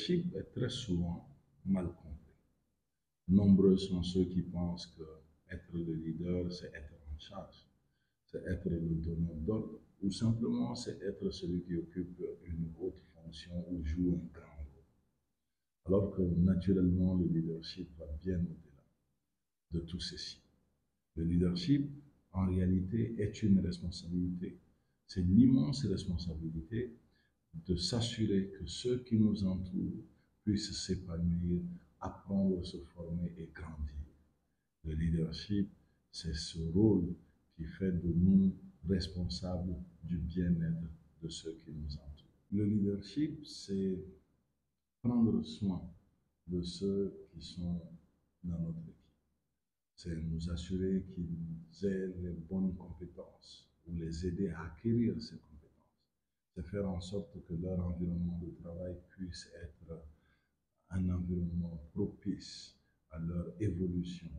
leadership est très souvent mal compris. Nombreux sont ceux qui pensent que être le leader, c'est être en charge, c'est être le donneur d'ordre, ou simplement c'est être celui qui occupe une haute fonction ou joue un grand rôle. Alors que naturellement, le leadership va bien au-delà de tout ceci. Le leadership, en réalité, est une responsabilité. C'est l'immense responsabilité de s'assurer que ceux qui nous entourent puissent s'épanouir, apprendre, se former et grandir. Le leadership, c'est ce rôle qui fait de nous responsables du bien-être de ceux qui nous entourent. Le leadership, c'est prendre soin de ceux qui sont dans notre équipe. C'est nous assurer qu'ils aient les bonnes compétences ou les aider à acquérir ces compétences. C'est faire en sorte que leur environnement de travail puisse être un environnement propice à leur évolution,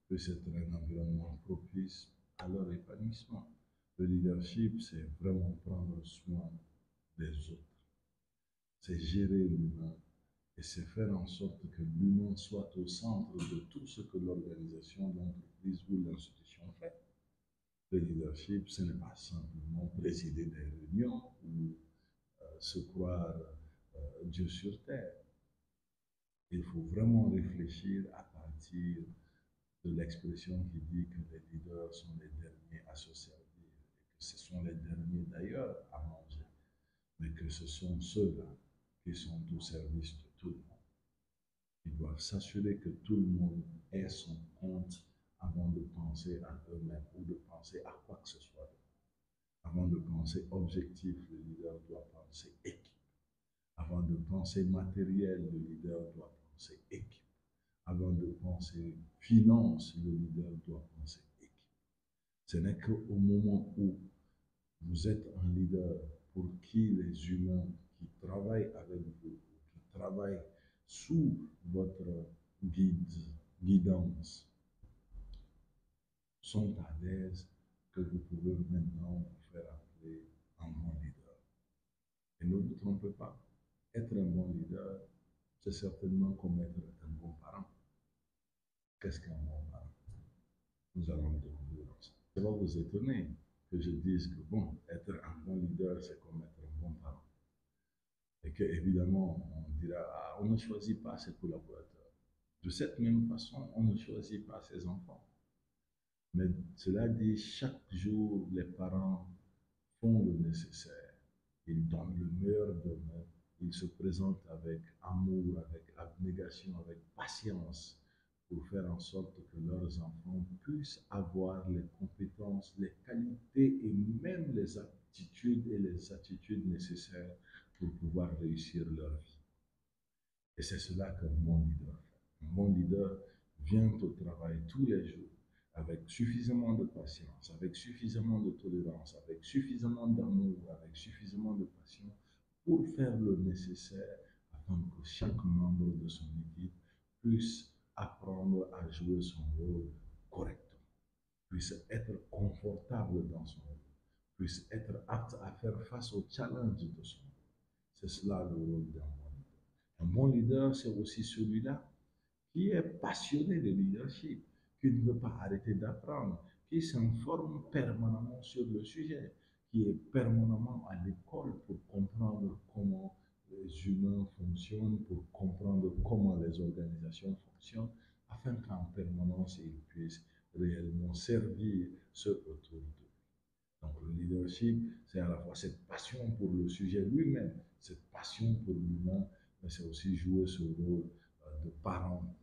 puisse être un environnement propice à leur épanouissement. Le leadership, c'est vraiment prendre soin des autres. C'est gérer l'humain et c'est faire en sorte que l'humain soit au centre de tout ce que l'organisation, l'entreprise ou l'institution fait. Le leadership, ce n'est pas simplement présider des réunions ou se croire Dieu sur terre. Il faut vraiment réfléchir à partir de l'expression qui dit que les leaders sont les derniers à se servir et que ce sont les derniers d'ailleurs à manger, mais que ce sont ceux-là qui sont au service de tout le monde. Ils doivent s'assurer que tout le monde ait son compte avant de penser à eux-mêmes ou de penser à quoi que ce soit. Avant de penser objectif, le leader doit penser équipe. Avant de penser matériel, le leader doit penser équipe. Avant de penser finance, le leader doit penser équipe. Ce n'est qu'au moment où vous êtes un leader pour qui les humains qui travaillent avec vous, qui travaillent sous votre guidance, sont à l'aise, que vous pouvez maintenant vous faire appeler un bon leader. Et ne vous trompez pas, être un bon leader, c'est certainement comme être un bon parent. Qu'est-ce qu'un bon parent? Nous allons le découvrir ensemble. Ça va vous étonner que je dise que bon, être un bon leader, c'est comme être un bon parent. Et que évidemment, on dira, ah, on ne choisit pas ses collaborateurs. De cette même façon, on ne choisit pas ses enfants. Mais cela dit, chaque jour, les parents font le nécessaire. Ils donnent le meilleur d'eux-mêmes. Ils se présentent avec amour, avec abnégation, avec patience pour faire en sorte que leurs enfants puissent avoir les compétences, les qualités et même les aptitudes et les attitudes nécessaires pour pouvoir réussir leur vie. Et c'est cela qu'un bon leader fait. Un bon leader vient au travail tous les jours avec suffisamment de patience, avec suffisamment de tolérance, avec suffisamment d'amour, avec suffisamment de passion pour faire le nécessaire afin que chaque membre de son équipe puisse apprendre à jouer son rôle correctement, puisse être confortable dans son rôle, puisse être apte à faire face aux challenges de son rôle. C'est cela le rôle d'un bon leader. Un bon leader, c'est aussi celui-là qui est passionné de leadership, qui ne veut pas arrêter d'apprendre, qui s'informe permanemment sur le sujet, qui est permanemment à l'école pour comprendre comment les humains fonctionnent, pour comprendre comment les organisations fonctionnent, afin qu'en permanence, ils puissent réellement servir ceux autour d'eux. Donc le leadership, c'est à la fois cette passion pour le sujet lui-même, cette passion pour l'humain, mais c'est aussi jouer ce rôle de parent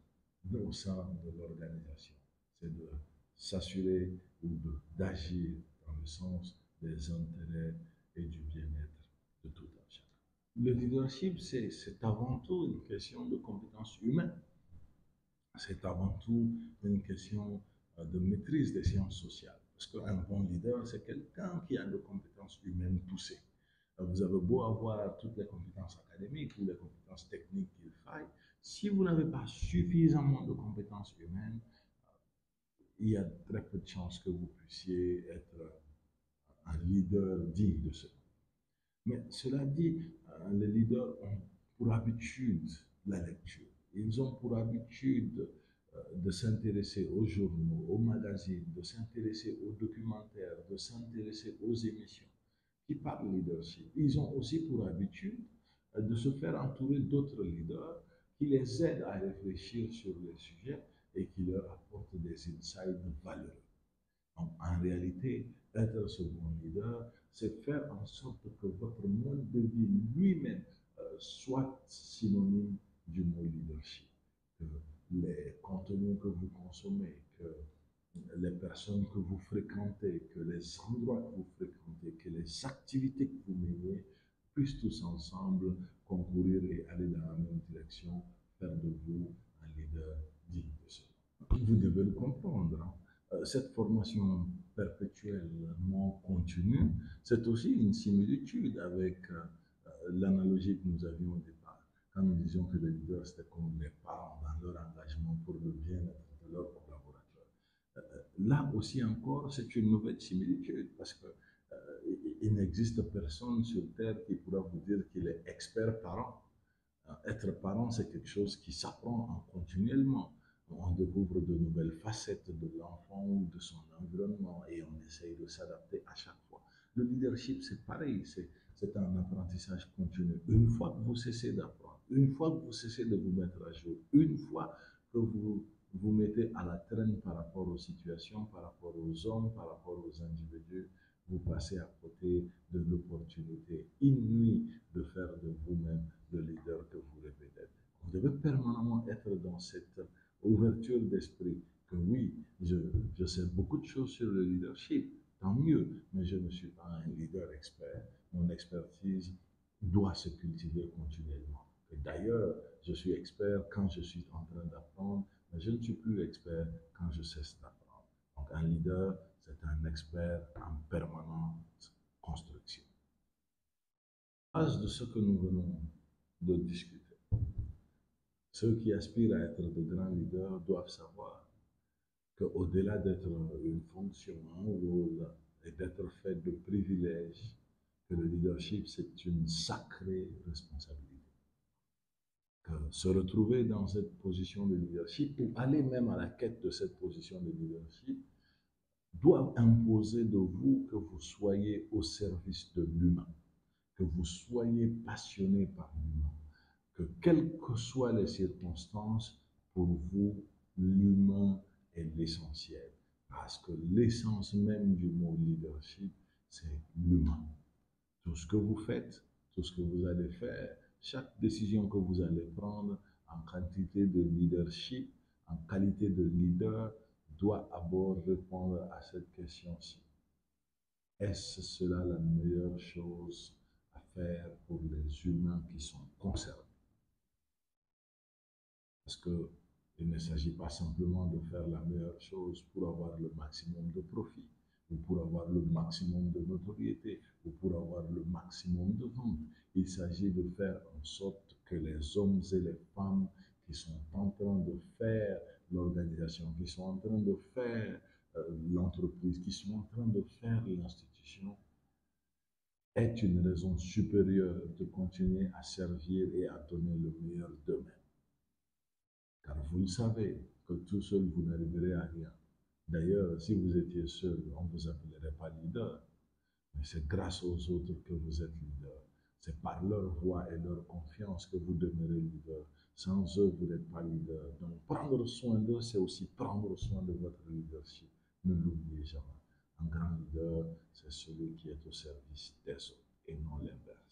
au sein de l'organisation. C'est de s'assurer ou d'agir dans le sens des intérêts et du bien-être de tout un chacun. Le leadership, c'est avant tout une question de compétences humaines. C'est avant tout une question de maîtrise des sciences sociales. Parce qu'un bon leader, c'est quelqu'un qui a des compétences humaines poussées. Vous avez beau avoir toutes les compétences académiques ou les compétences techniques qu'il faille, si vous n'avez pas suffisamment de compétences humaines, il y a très peu de chances que vous puissiez être un leader digne de ce nom. Mais cela dit, les leaders ont pour habitude la lecture. Ils ont pour habitude de s'intéresser aux journaux, aux magazines, de s'intéresser aux documentaires, de s'intéresser aux émissions qui parlent leadership. Ils ont aussi pour habitude de se faire entourer d'autres leaders qui les aident à réfléchir sur les sujets et qui leur apportent des insights valeureux. Donc, en réalité, être ce bon leader, c'est faire en sorte que votre mode de vie lui-même soit synonyme du mot leadership. Que les contenus que vous consommez, que les personnes que vous fréquentez, que les endroits que vous fréquentez, que les activités que vous menez puissent tous ensemble concourir et aller dans la même direction, faire de vous un leader digne de ce nom. Vous devez le comprendre. Cette formation perpétuellement continue, c'est aussi une similitude avec l'analogie que nous avions au départ, quand nous disions que les leaders, c'était comme les parents dans leur engagement pour le bien-être de leurs collaborateurs. Là aussi encore, c'est une nouvelle similitude, parce que il n'existe personne sur Terre qui pourra vous dire qu'il est expert parent. Être parent, c'est quelque chose qui s'apprend continuellement. On découvre de nouvelles facettes de l'enfant ou de son environnement et on essaye de s'adapter à chaque fois. Le leadership, c'est pareil, c'est un apprentissage continu. Une fois que vous cessez d'apprendre, une fois que vous cessez de vous mettre à jour, une fois que vous vous mettez à la traîne par rapport aux situations, par rapport aux hommes, par rapport aux individus, vous passez à côté de l'opportunité inouïe de faire de vous-même le leader que vous rêvez d'être. Vous devez permanemment être dans cette ouverture d'esprit que oui, je sais beaucoup de choses sur le leadership, tant mieux, mais je ne suis pas un leader expert. Mon expertise doit se cultiver continuellement. Et d'ailleurs, je suis expert quand je suis en train d'apprendre, mais je ne suis plus expert quand je cesse d'apprendre. Donc un leader, c'est un expert en permanente construction. À base de ce que nous venons de discuter, ceux qui aspirent à être de grands leaders doivent savoir qu'au-delà d'être une fonction, un rôle et d'être fait de privilèges, que le leadership, c'est une sacrée responsabilité. Que se retrouver dans cette position de leadership ou aller même à la quête de cette position de leadership doit imposer de vous que vous soyez au service de l'humain, que vous soyez passionné par l'humain, que quelles que soient les circonstances, pour vous, l'humain est l'essentiel. Parce que l'essence même du mot leadership, c'est l'humain. Tout ce que vous faites, tout ce que vous allez faire, chaque décision que vous allez prendre en quantité de leadership, en qualité de leader, doit d'abord répondre à cette question-ci. Est-ce cela la meilleure chose à faire pour les humains qui sont concernés? Parce qu'il ne s'agit pas simplement de faire la meilleure chose pour avoir le maximum de profit, ou pour avoir le maximum de notoriété, ou pour avoir le maximum de ventes. Il s'agit de faire en sorte que les hommes et les femmes qui sont en train de faire l'organisation, qui sont en train de faire l'entreprise, qui sont en train de faire l'institution, aient une raison supérieure de continuer à servir et à donner le meilleur d'eux-mêmes. Car vous le savez que tout seul, vous n'arriverez à rien. D'ailleurs, si vous étiez seul, on ne vous appellerait pas leader. Mais c'est grâce aux autres que vous êtes leader. C'est par leur voix et leur confiance que vous demeurez leader. Sans eux, vous n'êtes pas leader. Donc, prendre soin d'eux, c'est aussi prendre soin de votre leadership. Ne l'oubliez jamais. Un grand leader, c'est celui qui est au service des autres et non l'inverse.